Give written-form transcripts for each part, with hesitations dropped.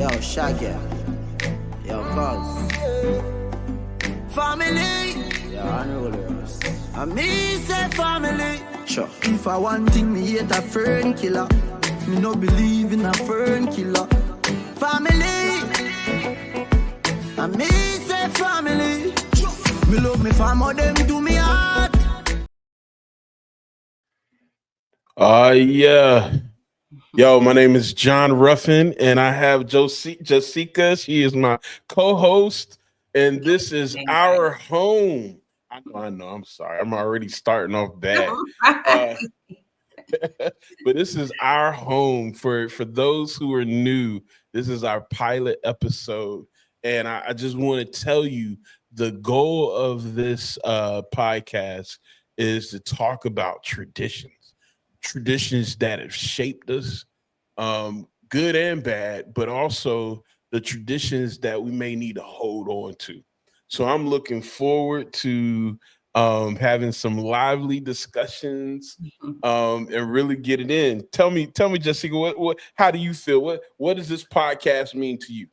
Yo, Shaggy. Yo, Cuz. Family. Yeah, I know this. I me say family. Sure. If I want thing, me hate a fern killer. Me no believe in a fern killer. Family. I me say family. Me love me family, them do me heart. Yeah. Yo, my name is John Ruffin, and I have Jessica. She is my co-host, and this is our home. I know. I'm sorry. I'm already starting off bad. But this is our home for those who are new. This is our pilot episode, and I just want to tell you the goal of this podcast is to talk about traditions that have shaped us, good and bad, but also the traditions that we may need to hold on to. So I'm looking forward to having some lively discussions and really get it in. Tell me, Jessica, how do you feel? What does this podcast mean to you?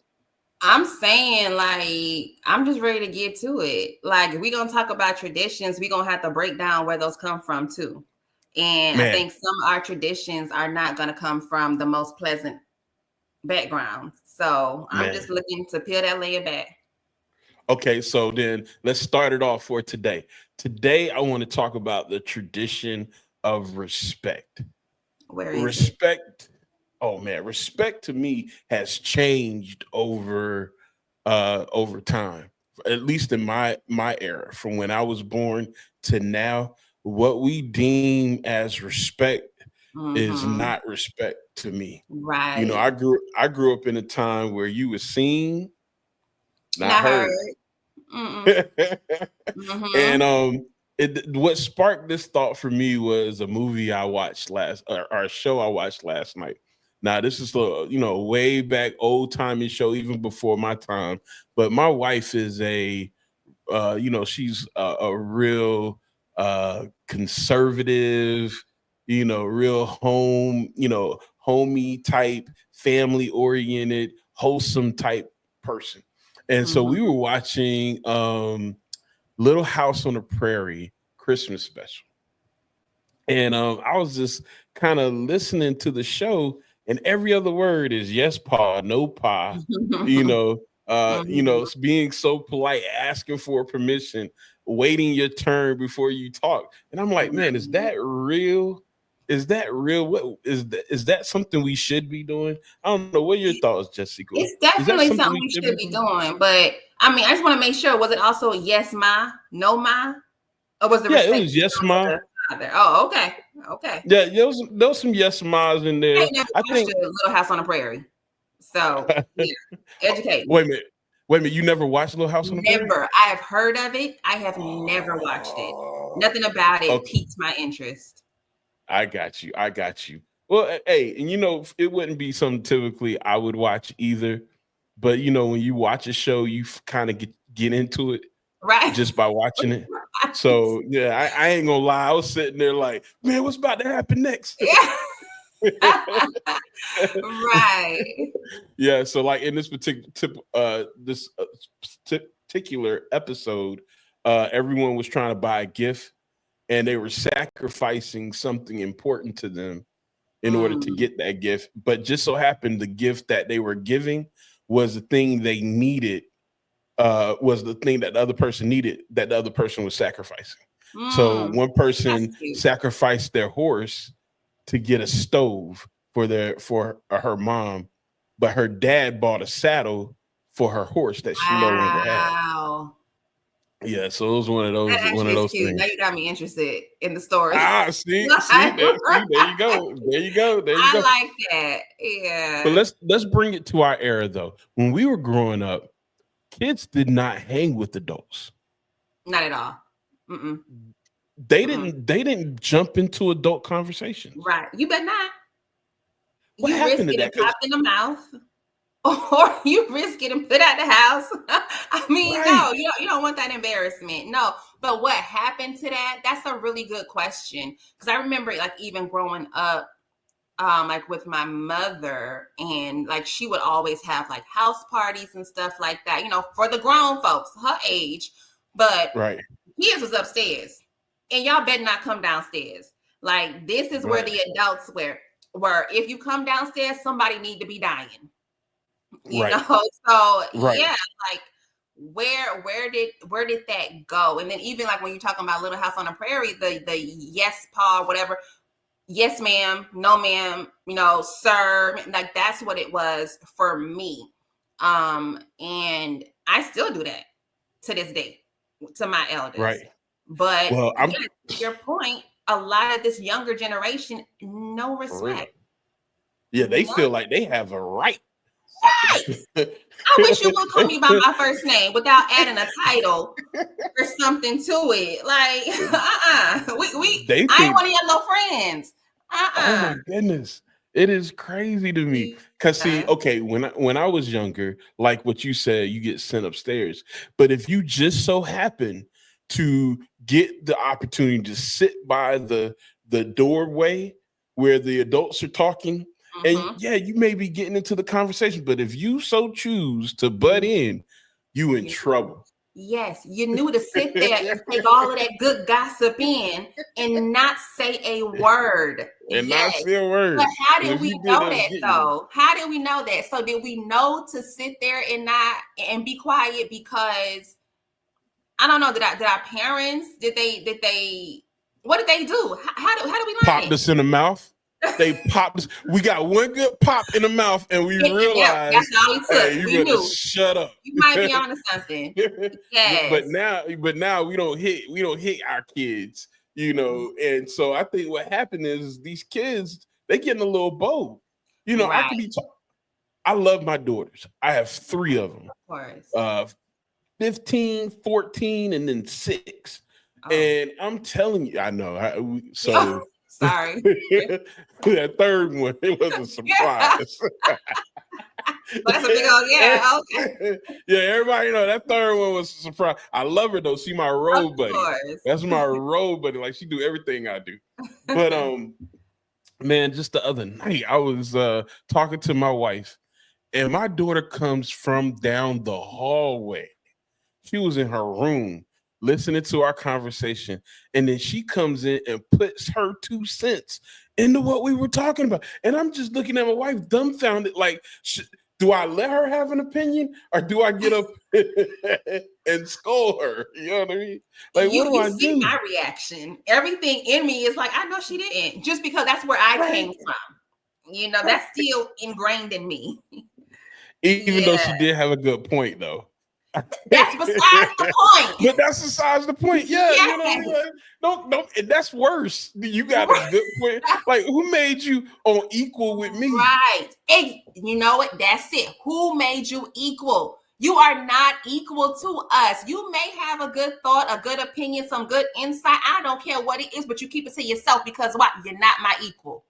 I'm saying, like, I'm just ready to get to it. Like, if we're gonna talk about traditions, we're gonna have to break down where those come from too. And Man. I think some of our traditions are not gonna come from the most pleasant backgrounds. So I'm just looking to peel that layer back. Okay, so then let's start it off for today. Today, I want to talk about the tradition of respect. Where is respect? Oh man, respect to me has changed over time. At least in my era, from when I was born to now, what we deem as respect is not respect to me. Right. You know, I grew up in a time where you were seen, not heard. And what sparked this thought for me was a movie I watched or a show I watched last night. Now, this is way back, old timey show, even before my time. But my wife is she's a real conservative, real homey type, family oriented, wholesome type person. And so we were watching Little House on the Prairie Christmas special. And I was just kind of listening to the show, and every other word is yes, pa, no pa, it's being so polite, asking for permission, waiting your turn before you talk. And I'm like, man, is that real? Is that real? What is that something we should be doing? I don't know. What are your thoughts, Jessica? It's definitely something we should be doing. But I mean, I just want to make sure, was it also yes, ma, no, ma? Or was it it was yes, ma. Oh, okay. Yeah, there was some yes mas in there. I think Little House on the Prairie. So yeah, educate. Wait a minute. You never watched Little House on the Prairie? Never. I have heard of it. I have never watched it. Nothing about it piqued my interest. I got you. Well, hey, and it wouldn't be something typically I would watch either. But when you watch a show, you kind of get into it, right? Just by watching it. So yeah, I ain't gonna lie. I was sitting there like, man, what's about to happen next? Right. Yeah. So like in this particular episode, everyone was trying to buy a gift, and they were sacrificing something important to them in order to get that gift. But just so happened the gift that they were giving was the thing they needed. Was the thing that the other person needed that the other person was sacrificing. So one person sacrificed their horse to get a stove for her mom, but her dad bought a saddle for her horse that she no longer had. Wow. Yeah, so it was one of those cute. things. Now you got me interested in the story. See, there you go. I like that. Yeah. But let's bring it to our era though. When we were growing up, kids did not hang with adults. Not at all. They didn't jump into adult conversations. Right. You better not. What happened to that? Popped in the mouth, or you risk getting put out the house. I mean, no, you don't want that embarrassment. No. But what happened to that? That's a really good question. Because I remember, like, even growing up, like with my mother, and like she would always have like house parties and stuff like that, for the grown folks her age, but Right. kids was upstairs, and y'all better not come downstairs. Like this is where Right. the adults where if you come downstairs, somebody need to be dying. Right. So Right. yeah, like where did that go? And then even like when you're talking about Little House on the Prairie, the yes, Paul, whatever, yes, ma'am, no, ma'am, sir, like that's what it was for me. And I still do that to this day to my elders. Right. But Well, yeah, to your point, a lot of this younger generation, no respect. Yeah, they feel like they have a right. I wish you would call me by my first name without adding a title or something to it. Like, I ain't want to have no friends. Oh my goodness. It is crazy to me. Cause see, okay, when I was younger, like what you said, you get sent upstairs. But if you just so happen to get the opportunity to sit by the doorway where the adults are talking, and yeah, you may be getting into the conversation, but if you so choose to butt in, you in trouble. Yes, you knew to sit there and take all of that good gossip in and not say a word. And not say a word. But how did we know that though? How did we know that? So did we know to sit there and be quiet because I don't know, did our parents, what did they do? How do we learn Popped us in the mouth? They popped us. We got one good pop in the mouth, and we realized, that's all he took. Hey, you better knew. Shut up. You might be onto something. Yes. But now we don't hit our kids, And so I think what happened is these kids, they getting a little bold. Right. I could be I love my daughters. I have 3 of them. Of course. 15, 14, and then 6. Oh. And I'm telling you, I know. So sorry. That third one, it was a surprise. That's a big old okay. Yeah, everybody know that third one was a surprise. I love her though. She my road buddy. That's my road buddy. Like she do everything I do. But man, just the other night I was talking to my wife, and my daughter comes from down the hallway. She was in her room listening to our conversation, and then she comes in and puts her 2 cents into what we were talking about. And I'm just looking at my wife dumbfounded, like, do I let her have an opinion, or do I get up and scold her? You know what I mean? Like, what do I do? My reaction, everything in me is like, I know she didn't, just because that's where I came from. That's still ingrained in me. Even though she did have a good point, though. That's besides the point. But that's besides the point. Yeah. Don't. And that's worse. You got a good point. Like, who made you on equal with me? Right. You know what? That's it. Who made you equal? You are not equal to us. You may have a good thought, a good opinion, some good insight. I don't care what it is, but you keep it to yourself because what? You're not my equal.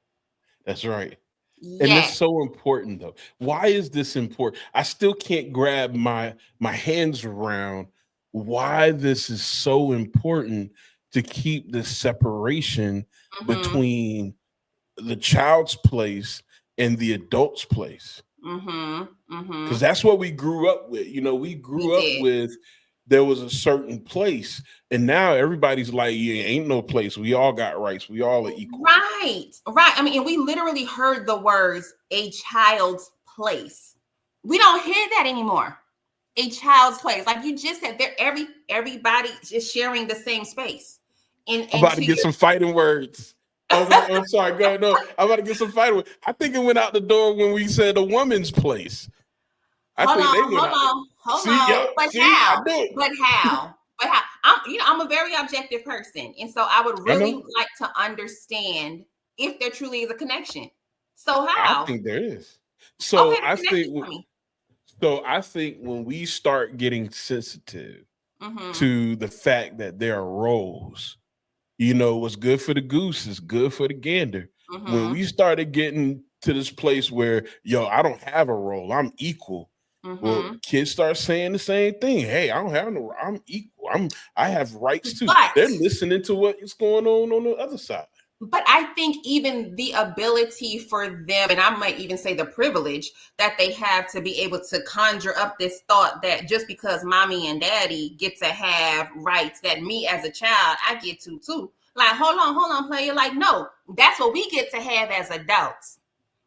That's right. Yes. And it's so important, though. Why is this important? I still can't grab my hands around why this is so important to keep the separation between the child's place and the adult's place. Because that's what we grew up with. We grew up with, there was a certain place, and now everybody's like, yeah, ain't no place. We all got rights. We all are equal. Right. I mean, and we literally heard the words "a child's place." We don't hear that anymore. A child's place, like you just said, everybody is sharing the same space. And I'm about to get some fighting words. I'm sorry, go ahead. No, I'm about to get some fighting words. I think it went out the door when we said a woman's place. Hold on. But how? I'm a very objective person, and so I would really like to understand if there truly is a connection. So how? I think there is. So I think when we start getting sensitive to the fact that there are roles, what's good for the goose is good for the gander. When we started getting to this place where, I don't have a role, I'm equal. Well, kids start saying the same thing. Hey, I don't have no. I'm equal. I have rights too. They're listening to what is going on the other side. But I think even the ability for them, and I might even say the privilege that they have to be able to conjure up this thought that just because mommy and daddy get to have rights that me as a child, I get to too. Like, hold on, player. Like, no, that's what we get to have as adults.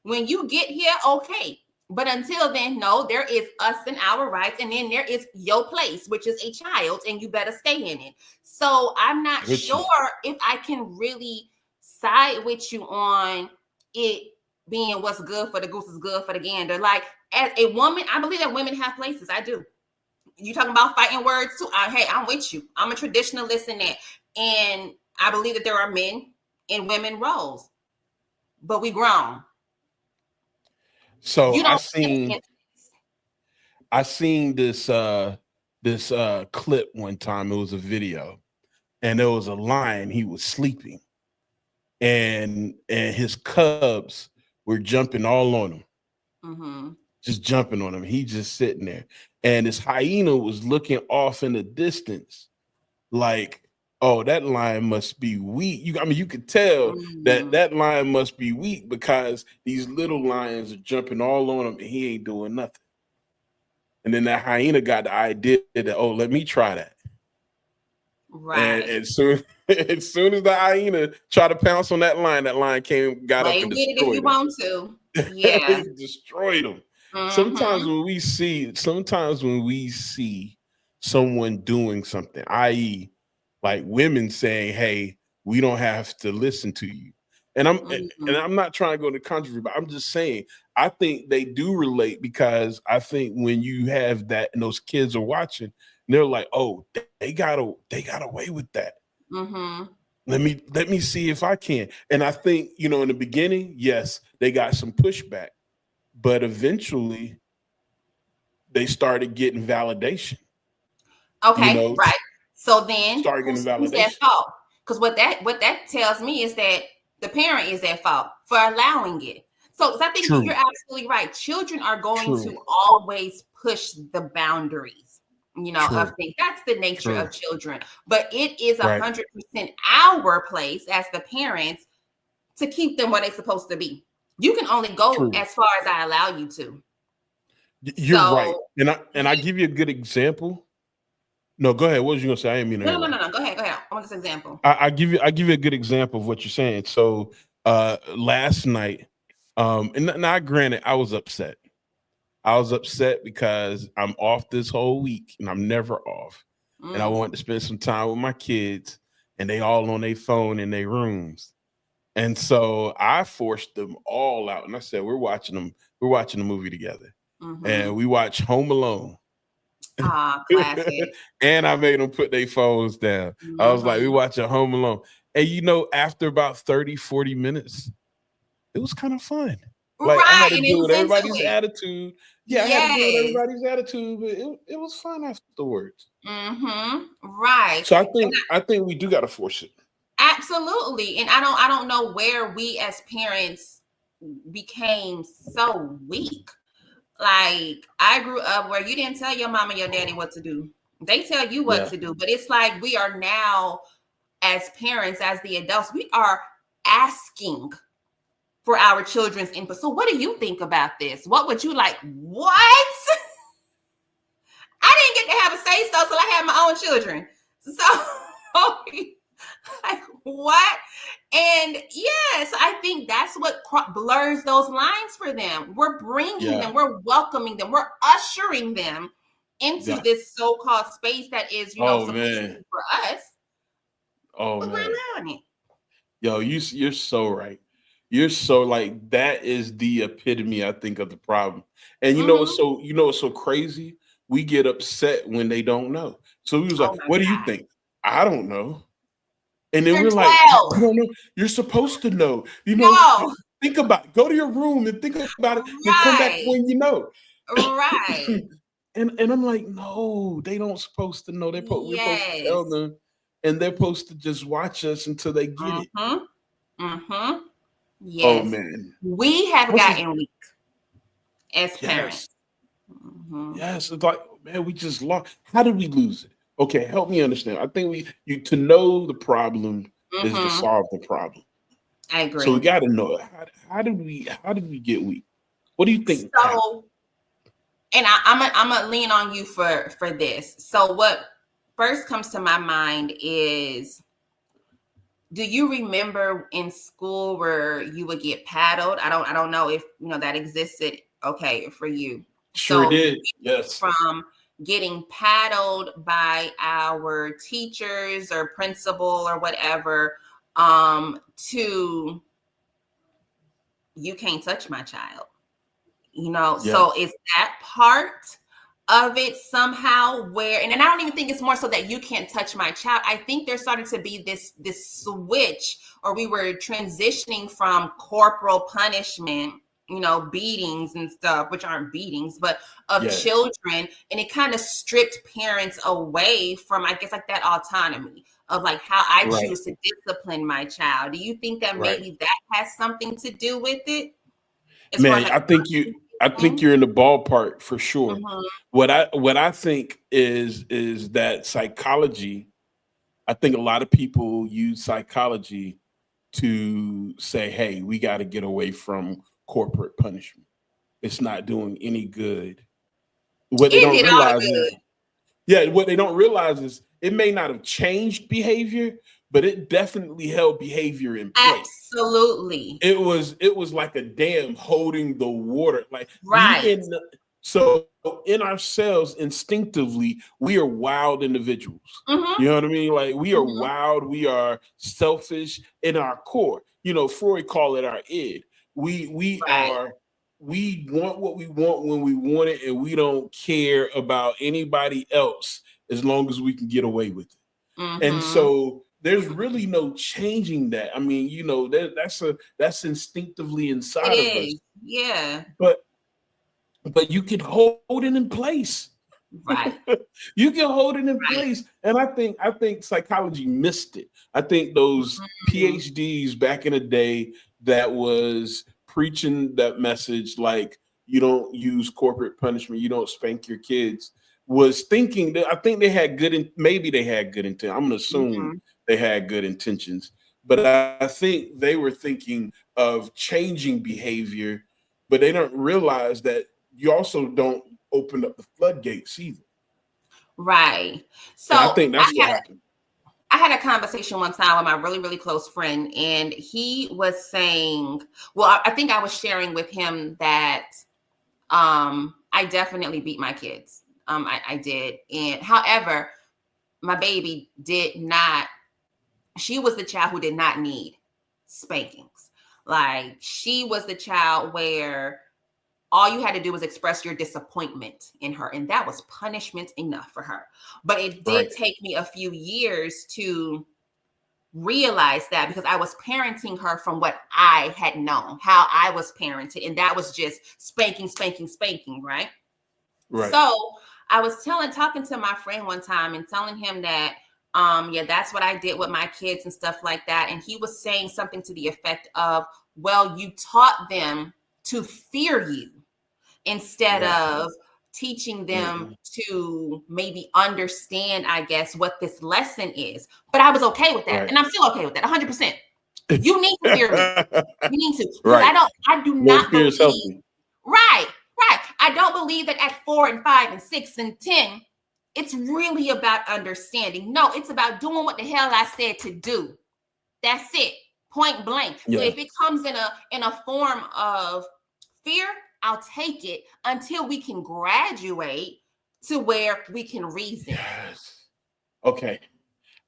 When you get here, okay. But until then, no, there is us and our rights. And then there is your place, which is a child, and you better stay in it. So I'm not sure if I can really side with you on it being what's good for the goose is good for the gander. Like, as a woman, I believe that women have places. I do. You talking about fighting words too? Hey, I'm with you. I'm a traditionalist in that. And I believe that there are men and women roles, but we grown. So I seen this clip one time. It was a video, and there was a lion. He was sleeping, and his cubs were jumping all on him, just jumping on him. He just sitting there, and this hyena was looking off in the distance, like, oh, that lion must be weak. You could tell that lion must be weak because these little lions are jumping all on him and he ain't doing nothing. And then that hyena got the idea that, oh, let me try that. Right. And as soon as the hyena tried to pounce on that lion got up and destroyed him. If you want to. Yeah. He destroyed him. Sometimes when we see someone doing something, i.e., like women saying, hey, we don't have to listen to you. And I'm not trying to go into controversy, but I'm just saying, I think they do relate, because I think when you have that and those kids are watching, they're like, oh, they got away with that. Let me see if I can. And I think, in the beginning, yes, they got some pushback, but eventually they started getting validation. Okay, right. So then who's at fault? Because what that tells me is that the parent is at fault for allowing it. So I think you're absolutely right. Children are going to always push the boundaries, of things. That's the nature of children. But it is 100% our place as the parents to keep them where they're supposed to be. You can only go as far as I allow you to. You're right. And I give you a good example. No, go ahead. What was you gonna say? I didn't mean to. No. Go ahead. I want this example. I give you a good example of what you're saying. So last night, and now granted, I was upset. I was upset because I'm off this whole week and I'm never off. And I wanted to spend some time with my kids, and they all on their phone in their rooms. And so I forced them all out, and I said, we're watching the movie together. And we watch Home Alone. Classic. And I made them put their phones down. I was like, we watching Home Alone. And after about 30, 40 minutes, it was kind of fun. Like, I had to deal with everybody's attitude. Yeah, I had to deal with everybody's attitude, but it was fun afterwards. Right. So I think we do gotta force it. Absolutely. And I don't know where we as parents became so weak. Like, I grew up where you didn't tell your mom and your daddy what to do. They tell you what to do. But it's like we are now, as parents, as the adults, we are asking for our children's input. So what do you think about this? What would you like? What? I didn't get to have a say-so till I had my own children. So, like, what? And yes, I think that's what blurs those lines for them. We're bringing them, we're welcoming them, we're ushering them into this so-called space that is, supposed to be for us. Oh, but man. we're allowing it. Yo, you're so right. You're so, like, that is the epitome, I think, of the problem. And you know what's so crazy? We get upset when they don't know. So we was like, what do you think? I don't know. And then we're 12. Like, I don't know. You're supposed to know. Think about it. Go to your room and think about it and come back when you know. Right. and I'm like, no, they don't supposed to know. We're supposed to tell them, and they're supposed to just watch us until they get it. Yes. Oh, man. We have gotten weak as parents. Yes. It's like, man, we just lost. How did we lose it? Okay, help me understand. I think to know the problem is to solve the problem. I So we agree. got to know how did we get weak? What do you think happened? So, and I'm gonna lean on you for this. So, what first comes to my mind is, do you remember in school where you would get paddled? I don't know if that existed. Okay, for you. Sure So did. Yes. from getting paddled by our teachers or principal or whatever, to you can't touch my child. So Yes. is that part of it somehow where, and I don't even think it's more so that you can't touch my child. I think there started to be this switch, or we were transitioning from corporal punishment, beatings and stuff, which aren't beatings, but of Yes. children. And it kind of stripped parents away from, I guess, like that autonomy of like how I Right. choose to discipline my child. Do you think that Right. maybe that has something to do with it? As far as Man, like, I think you're in the ballpark for sure. mhm. What I think is that psychology, I think a lot of people use psychology to say, hey, we got to get away from corporate punishment. It's not doing any good. What they It don't did all the realize is, good. yeah, what they don't realize is it may not have changed behavior, but it definitely held behavior in place. Absolutely. It was like a dam holding the water. Like Right. so in ourselves, instinctively, we are wild individuals. Mm-hmm. You know what I mean? Like we are Mm-hmm. wild, we are selfish in our core. Freud called it our id. We Right. are we want what we want when we want it, and we don't care about anybody else as long as we can get away with it. And Mm-hmm. so there's really no changing that. I mean, that's instinctively It inside of us. is. Yeah. But you can hold it in place. Right. You can hold it in Right. place. And I think psychology missed it. I think those Mhm. PhDs back in the day that was preaching that message, like you don't use corporate punishment, you don't spank your kids, was thinking that I think they had maybe they had good intent. I'm gonna assume Mhm. they had good intentions, but I think they were thinking of changing behavior, but they don't realize that you also don't open up the floodgates either. Right. So And I think that's what happened. I had a conversation one time with my really, really close friend, and he was saying, well, I think I was sharing with him that I definitely beat my kids. I did. And however, my baby did not, she was the child who did not need spankings. Like she was the child where all you had to do was express your disappointment in her, and that was punishment enough for her. But it did Right. take me a few years to realize that, because I was parenting her from what I had known, how I was parented, and that was just spanking, spanking, spanking, right? Right. So I was talking to my friend one time and telling him that, yeah, that's what I did with my kids and stuff like that. And he was saying something to the effect of, well, you taught them to fear you instead Right. of teaching them Mhm. to maybe understand, I guess, what this lesson is. But I was okay with that. Right. And I'm still okay with that 100%. You need to fear me. You need to. Because Right. I do No not fear is believe. healthy. Right, right. I don't believe that at 4 and 5 and 6 and 10, it's really about understanding. No, it's about doing what the hell I said to do. That's it. Point blank. So Yeah. if it comes in a form of fear, I'll take it until we can graduate to where we can reason. Yes. Okay.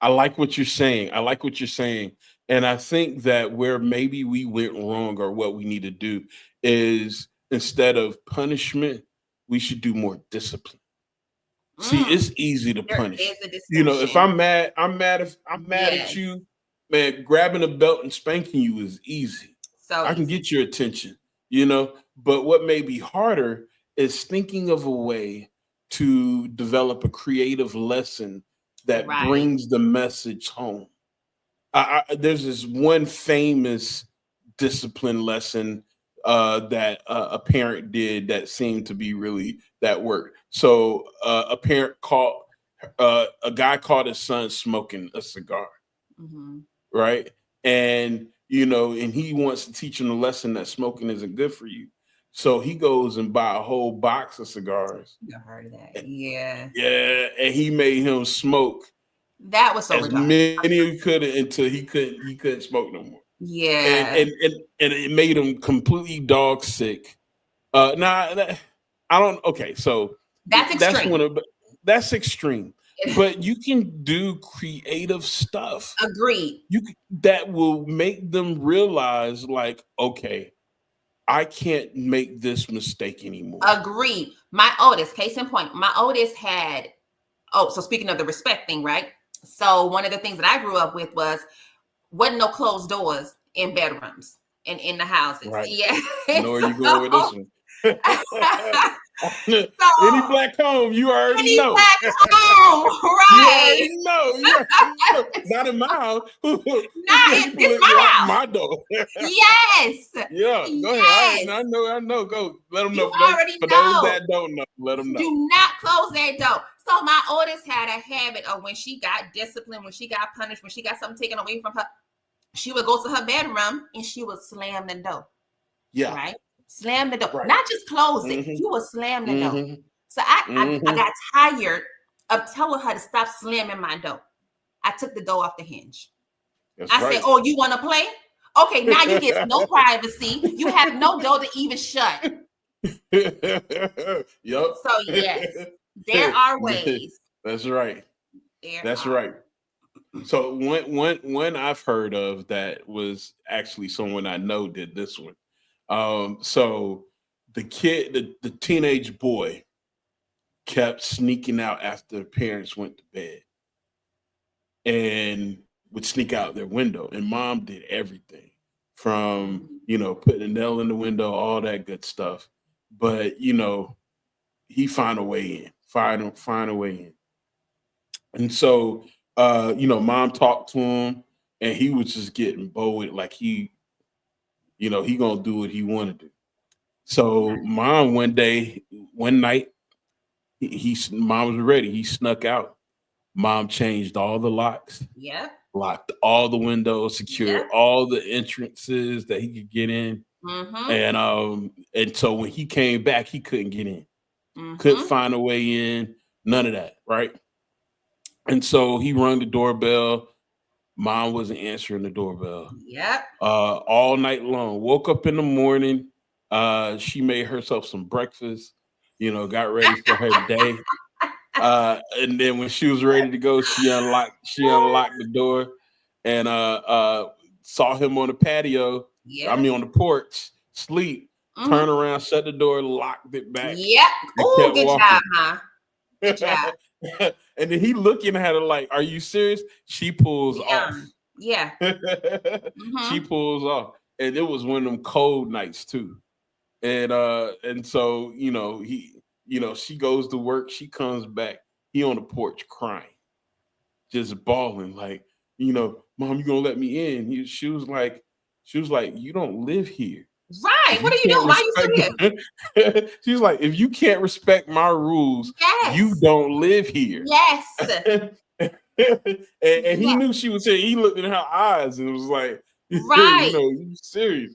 I like what you're saying. I like what you're saying. And I think that where maybe we went wrong, or what we need to do, is instead of punishment, we should do more discipline. See, Mm, it's easy to there punish. is a If distinction. I'm mad, if I'm mad at Yes. you, man, grabbing a belt and spanking you is easy. So I can easy. get your attention, but what may be harder is thinking of a way to develop a creative lesson that Right. brings the message home. There's this one famous discipline lesson that a parent did that seemed to be really that worked. So a parent caught a guy caught his son smoking a cigar, Mhm. right? And and he wants to teach him a lesson that smoking isn't good for you. So he goes and buy a whole box of cigars. I heard of that. Yeah. Yeah, and he made him smoke That was so as retarded. many as he could until he couldn't smoke no more. Yeah. And it made him completely dog sick. I don't. Okay, so That's extreme. That's extreme. But you can do creative stuff. Agreed. That will make them realize, like, okay, I can't make this mistake anymore. Agreed. My oldest, case in point, my oldest had. Oh, so speaking of the respect thing, right? So one of the things that I grew up with wasn't no closed doors in bedrooms and in the houses. Right. Yeah. I know where you going with this one. Any black home, you already know. Black home, right? You already know. Not in my house. Not in my house. My door. Yes. Yeah. Go ahead. I know. Go. Let them know. You already For know. those that don't know, let them know. Do not close that door. So my oldest had a habit of when she got disciplined, when she got punished, when she got something taken away from her, she would go to her bedroom and she would slam the door. Yeah. Right? Slam the door. Right. Not just close it. You would slam the door. So I got tired of telling her to stop slamming my door. I took the door off the hinge. I said, oh, you want to play? Okay, now you get no privacy. You have no door to even shut. Yep. So yes, there are ways. That's right. That's right. So one I've heard of that was actually someone I know did this one. So the teenage boy kept sneaking out after the parents went to bed and would sneak out their window. And mom did everything from, putting a nail in the window, all that good stuff. But, he find a way in, find a way in. And so, mom talked to him and he was just getting bold, like he gonna do what he want to do. So mom one night, mom was ready. He snuck out. Mom changed all the locks. Yeah. Locked all the windows, secured all the entrances that he could get in. And so when he came back, he couldn't get in. Couldn't find a way in. None of that, right? And so he rang the doorbell. Mom wasn't answering the doorbell. Yep. All night long. Woke up in the morning. She made herself some breakfast, got ready for her day. And then when she was ready to go, she unlocked the door and saw him on the patio. Yeah. I mean on the porch, sleep, turn around, shut the door, locked it back. Yep. Oh, good job, huh? Good job. And then he looking at her like, "Are you serious?" She pulls off. Yeah. She pulls off. And it was one of them cold nights too. And so, she goes to work, she comes back, he on the porch crying, just bawling, like, "Mom, you gonna let me in?" She was like, "You don't live here." Right. What are you doing? Why are you still here? She's like, "If you can't respect my rules, you don't live here." Yes. and he knew she was here. He looked in her eyes and was like, right. You serious.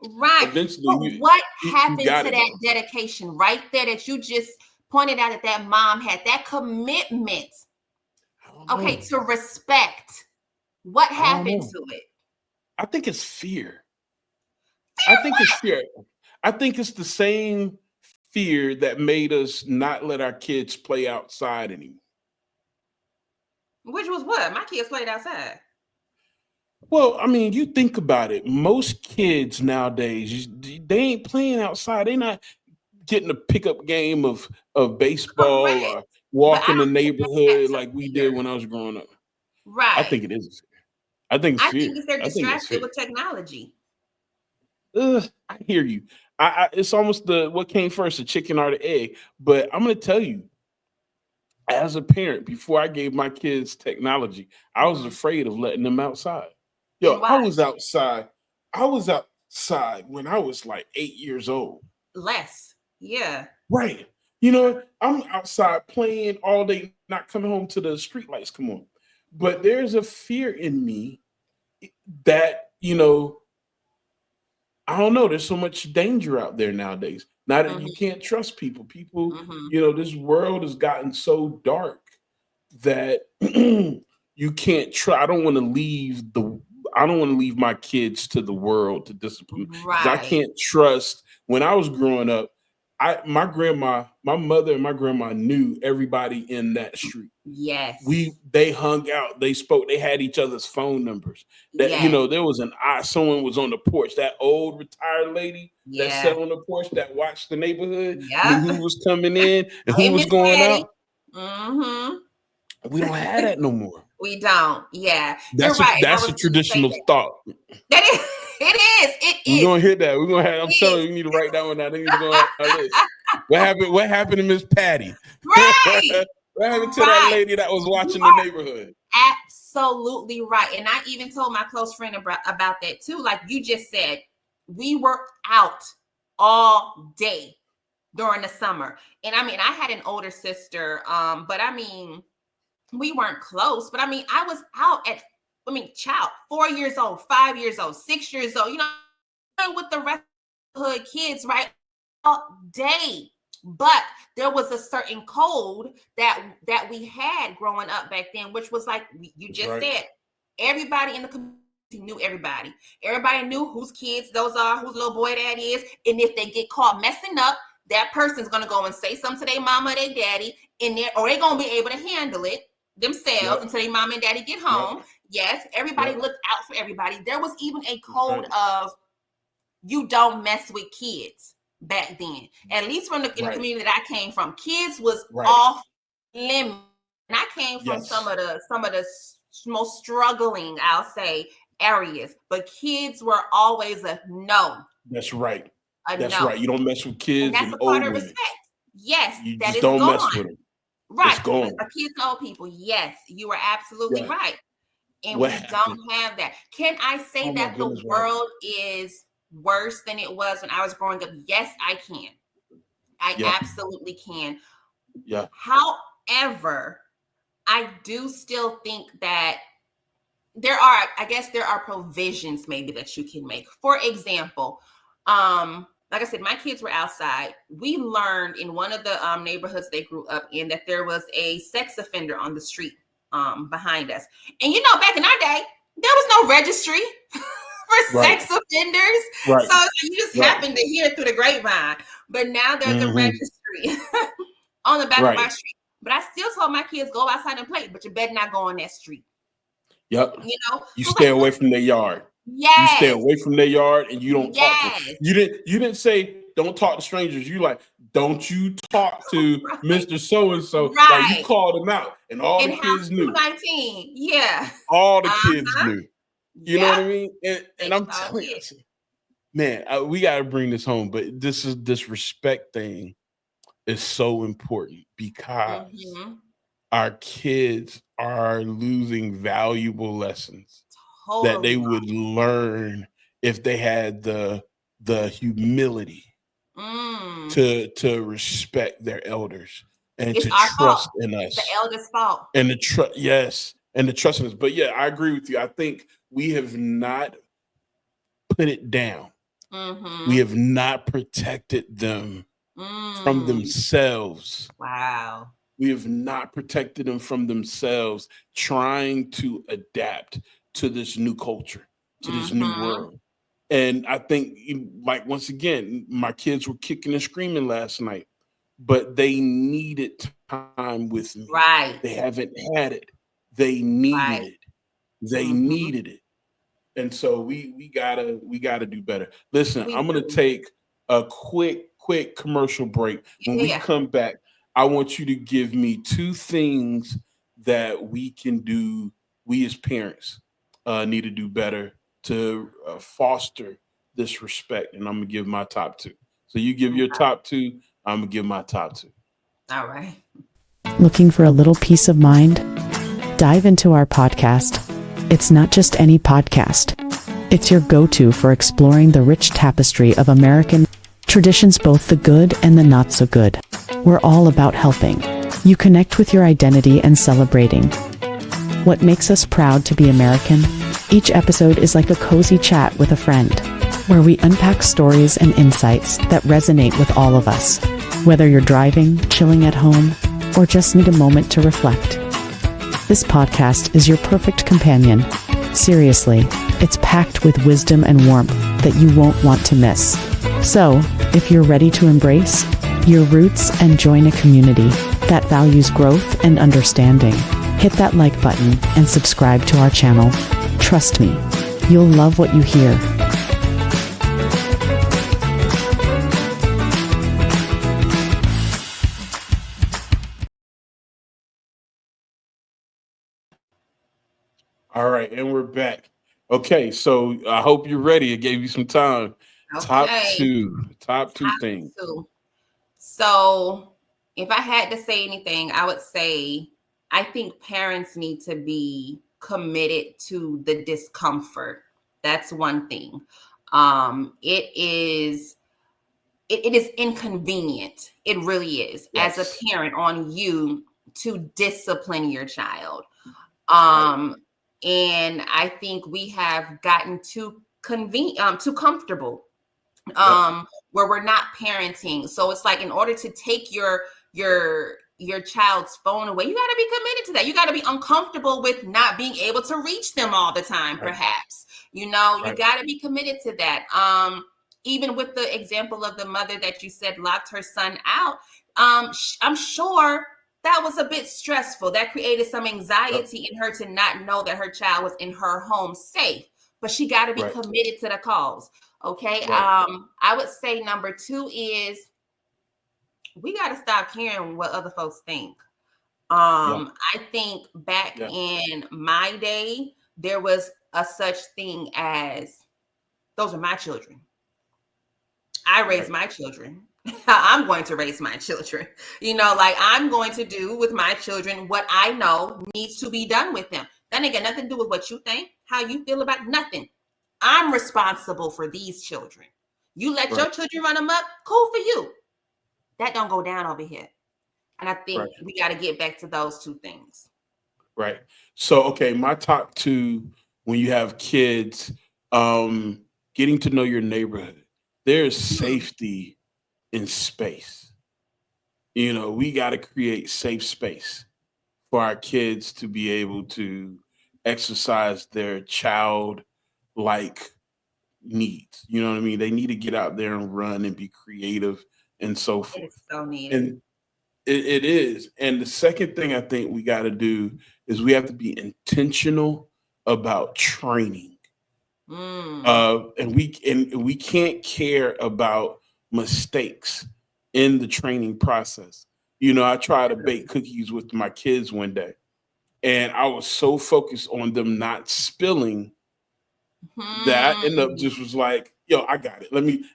Right. Eventually, what happened to that dedication right there that you just pointed out that mom had, that commitment? Okay, to respect. What happened to it? I think it's fear. I think it's the same fear that made us not let our kids play outside anymore. Which was what? My kids played outside. Well, I mean, you think about it. Most kids nowadays, they ain't playing outside. They're not getting a pickup game of baseball or walking the neighborhood like we did when I was growing up. Right. I think it is. I think it's fear. I think they're distracted with technology. I hear you. It's almost what came first, the chicken or the egg. But I'm going to tell you, as a parent, before I gave my kids technology, I was afraid of letting them outside. Yo, I was outside. When I was like 8 years old. Less. Yeah. Right. I'm outside playing all day, not coming home till the street lights come on. But there's a fear in me that you know, I don't know. There's so much danger out there nowadays. Now that you can't trust people. People, you know, this world has gotten so dark that you can't try. I don't want to leave my kids to the world to discipline. 'Cause I can't trust. When I was growing up, my mother and my grandma knew everybody in that street. Yes. They hung out, they spoke, they had each other's phone numbers. That, you know, there was someone was on the porch, that old retired lady that sat on the porch that watched the neighborhood, knew who was coming in and who was going out. We don't have that no more. We don't. Yeah. That's You're right. That's a traditional thought. That is. It is. We're gonna hit that. We're gonna have. I'm telling you, you need to write that one down. They need to go on our list. What happened to Miss Patty? Right. What happened to that lady that was watching the neighborhood? Absolutely right. And I even told my close friend about that too. Like you just said, we were out all day during the summer. And I mean, I had an older sister, but I mean, we weren't close. But I mean, I was out at 4 years old, 5 years old, 6 years old, you know, with the rest of the hood kids, right? All day. But there was a certain code that we had growing up back then, which was like you just said, everybody in the community knew everybody. Everybody knew whose kids those are, whose little boy that is. And if they get caught messing up, that person's going to go and say something to their mama or their daddy, or they're going to be able to handle it themselves until their mom and daddy get home. Yes, everybody looked out for everybody. There was even a code of you don't mess with kids back then. At least from in the community that I came from, kids was off limit. And I came from some of the most struggling, I'll say, areas. But kids were always a no. That's right. That's right. You don't mess with kids and old part of women. respect. Yes, You that just is don't gone. mess with them. Right. It's gone. For kids and old people. Yes, you are absolutely right. And What we happened? don't have that. Can I say that the world is worse than it was when I was growing up? Yes, I can. I absolutely can. Yeah. However, I do still think that there are provisions maybe that you can make. For example, like I said, my kids were outside. We learned in one of the neighborhoods they grew up in that there was a sex offender on the street behind us. And you know, back in our day, there was no registry for sex offenders. Right. So you just happened to hear it through the grapevine. But now there's a registry on the back of our street. But I still told my kids, go outside and play, but you better not go on that street. Yep. You know, you stay away from their yard. Yes. You stay away from their yard and you don't talk to them. You didn't say don't talk to strangers. You like, don't you talk to Mr. So-and-so. Like you called him out. And all the kids knew. 19. Yeah. All the kids knew. You know what I mean? And I'm telling you, man, we got to bring this home. But this respect thing is so important because our kids are losing valuable lessons that they would learn if they had the humility to respect their elders and to trust in us. It's the elders' fault. And the trust in us. But yeah, I agree with you. I think we have not put it down. We have not protected them from themselves. Wow. We have not protected them from themselves, trying to adapt to this new culture, to this new world. And I think, like, once again, my kids were kicking and screaming last night, but they needed time with me. Right. They haven't had it. They needed it. They needed it. And so we gotta do better. Listen, I'm gonna take a quick commercial break. When we come back, I want you to give me 2 things that we can do, we as parents need to do better to foster this respect. And I'm going to give my top 2. So you give your top 2, I'm going to give my top 2. All right. Looking for a little peace of mind? Dive into our podcast. It's not just any podcast. It's your go-to for exploring the rich tapestry of American traditions, both the good and the not so good. We're all about helping you connect with your identity and celebrating What makes us proud to be American? Each episode is like a cozy chat with a friend, where we unpack stories and insights that resonate with all of us. Whether you're driving, chilling at home, or just need a moment to reflect, this podcast is your perfect companion. Seriously, it's packed with wisdom and warmth that you won't want to miss. So, if you're ready to embrace your roots and join a community that values growth and understanding, hit that like button and subscribe to our channel. Trust me, you'll love what you hear. All right, and we're back. Okay, so I hope you're ready. I gave you some time. Top Okay. two Top things. two. So, if I had to say anything, I would say I think parents need to be committed to the discomfort. That's one thing. It is inconvenient. It really is, as a parent, on you to discipline your child. And I think we have gotten too too comfortable, where we're not parenting. So it's like, in order to take your child's phone away, you got to be committed to that. You got to be uncomfortable with not being able to reach them all the time. Perhaps, you got to be committed to that. Even with the example of the mother that you said locked her son out, I'm sure that was a bit stressful. That created some anxiety in her to not know that her child was in her home safe. But she got to be committed to the cause. Okay. I would say number two is we got to stop caring what other folks think. I think back in my day, there was a such thing as, those are my children. I raised my children. I'm going to raise my children. I'm going to do with my children what I know needs to be done with them. That ain't got nothing to do with what you think, how you feel about nothing. I'm responsible for these children. You let your children run them up, cool for you. That don't go down over here. And I think we got to get back to those two things. Right. So, okay, my top two, when you have kids, getting to know your neighborhood. There's safety in space. We got to create safe space for our kids to be able to exercise their child like needs. You know what I mean? They need to get out there and run and be creative and so forth. It's so needed. And it is. And the second thing I think we got to do is we have to be intentional about training. And we can't care about mistakes in the training process. I tried to bake cookies with my kids one day, and I was so focused on them not spilling that I ended up just was like, yo, I got it.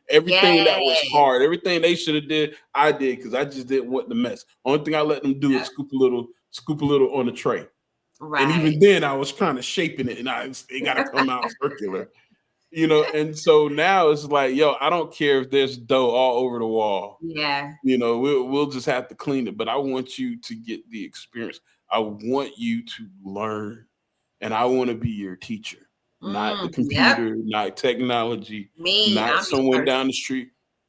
Everything that was hard, everything they should have did, I did, because I just didn't want the mess. Only thing I let them do is scoop a little on the tray. Right. And even then I was kind of shaping it, and it got to come out circular. And so now it's like, yo, I don't care if there's dough all over the wall. Yeah. We'll just have to clean it. But I want you to get the experience. I want you to learn, and I want to be your teacher. Not the computer, not technology, not someone down the street.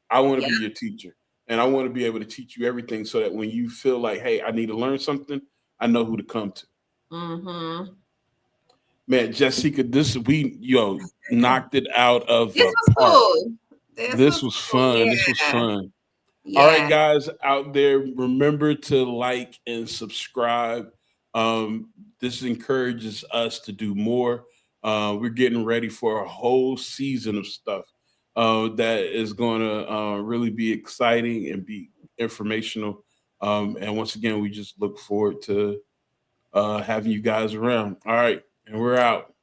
I want to be your teacher, and I want to be able to teach you everything so that when you feel like, hey, I need to learn something, I know who to come to. Man, Jessica, knocked it out of this was park. Cool. This was fun. Yeah. This was fun. Yeah. All right, guys out there, remember to like and subscribe. This encourages us to do more. We're getting ready for a whole season of stuff that is going to really be exciting and be informational. And once again, we just look forward to having you guys around. All right, and we're out.